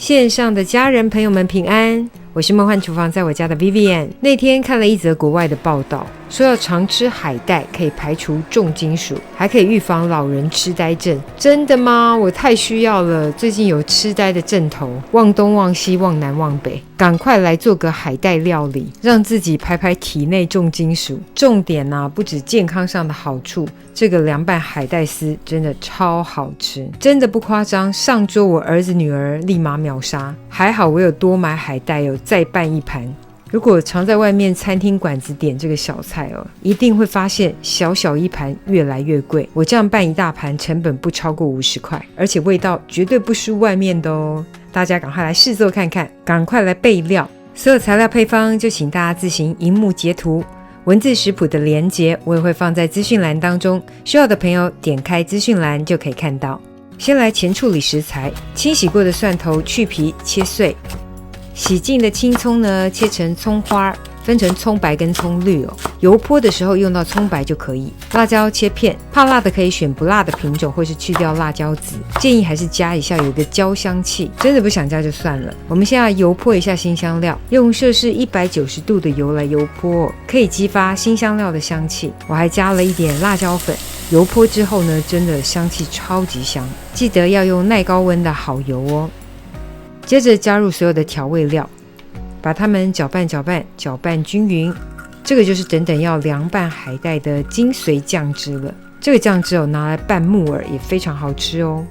线上的家人朋友们平安，我是梦幻厨房在我家的 Vivian。 那天看了一则国外的报道，说要常吃海带可以排除重金属，还可以预防老人痴呆症。真的吗？我太需要了，最近有痴呆的症头，忘东忘西忘南忘北，赶快来做个海带料理，让自己排排体内重金属。重点啊，不止健康上的好处，这个凉拌海带丝真的超好吃，真的不夸张。上周我儿子女儿立马秒杀，还好我有多买海带，有再拌一盘。如果常在外面餐厅馆子点这个小菜一定会发现小小一盘越来越贵。我这样拌一大盘成本不超过50块，而且味道绝对不输外面的哦。大家赶快来试做看看，赶快来备料。所有材料配方就请大家自行萤幕截图，文字食谱的连结我也会放在资讯栏当中，需要的朋友点开资讯栏就可以看到。先来前处理食材，清洗过的蒜头去皮切碎，洗净的青葱呢切成葱花，分成葱白跟葱绿油泼的时候用到葱白就可以。辣椒切片，怕辣的可以选不辣的品种，或是去掉辣椒籽，建议还是加一下，有个焦香气。真的不想加就算了。我们现在油泼一下辛香料，用摄氏190度的油来油泼可以激发辛香料的香气。我还加了一点辣椒粉，油泼之后呢，真的香气超级香。记得要用耐高温的好油哦。接着加入所有的调味料，把它们搅拌均匀。这个就是等等要凉拌海带的精髓酱汁了。这个酱汁拿来拌木耳也非常好吃哦。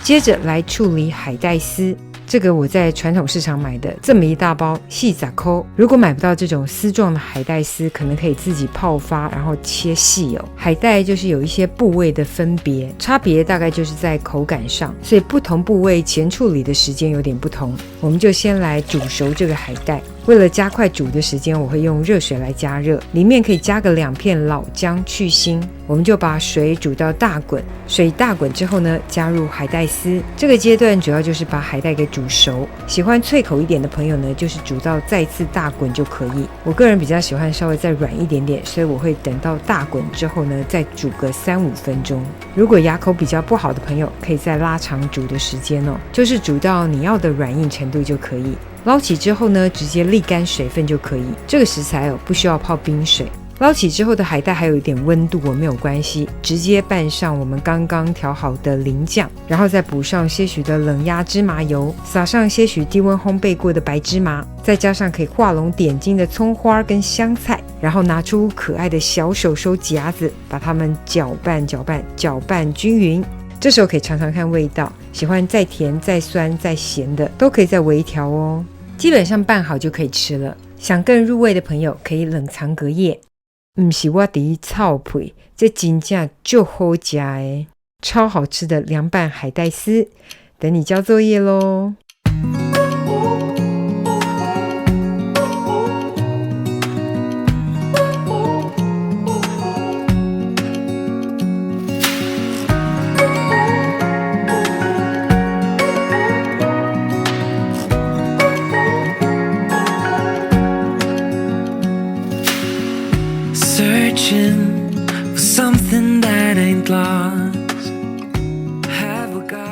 接着来处理海带丝，这个我在传统市场买的这么一大包细杂扣。如果买不到这种丝状的海带丝，可能可以自己泡发，然后切细海带就是有一些部位的分别，差别大概就是在口感上，所以不同部位前处理的时间有点不同。我们就先来煮熟这个海带。为了加快煮的时间，我会用热水来加热，里面可以加个2片老姜去腥。我们就把水煮到大滚，水大滚之后呢，加入海带丝。这个阶段主要就是把海带给煮熟，喜欢脆口一点的朋友呢，就是煮到再次大滚就可以。我个人比较喜欢稍微再软一点点，所以我会等到大滚之后呢，再煮个3-5分钟。如果牙口比较不好的朋友，可以再拉长煮的时间就是煮到你要的软硬程度就可以。捞起之后呢，直接沥干水分就可以。这个食材不需要泡冰水。捞起之后的海带还有一点温度没有关系，直接拌上我们刚刚调好的淋酱，然后再补上些许的冷压芝麻油，撒上些许低温烘焙过的白芝麻，再加上可以画龙点睛的葱花跟香菜，然后拿出可爱的小手手夹子，把它们搅拌均匀。这时候可以尝尝看味道，喜欢再甜再酸再咸的都可以再微调哦。基本上拌好就可以吃了。想更入味的朋友可以冷藏隔夜。不是我在臭屁，这真的就好吃的，超好吃的凉拌海带丝，等你交作业咯。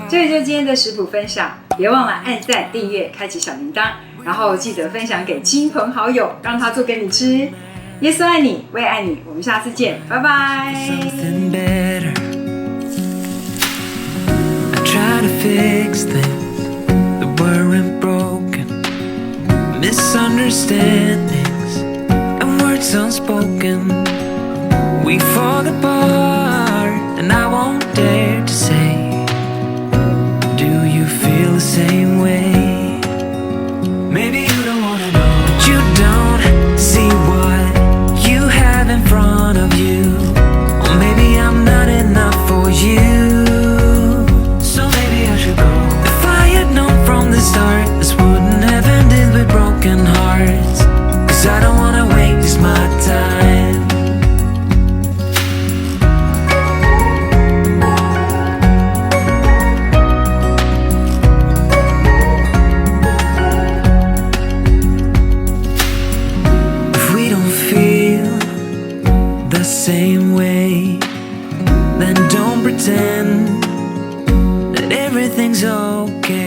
这个就是今天的食谱分享，别忘了按赞、订阅、开启小铃铛，然后记得分享给亲朋好友，让他做给你吃。耶稣爱你，我也爱你，我们下次见，拜拜。We fall apart, and I won't dare to say, do you feel the same way? Maybe you don't wanna know, but you don't see what you have in front of you. Or maybe I'm not enough for you, so maybe I should go. If I had known from the start, this wouldn't have ended with broken hearts. Cause I don't wanna waste my time. Same way, then don't pretend that everything's okay.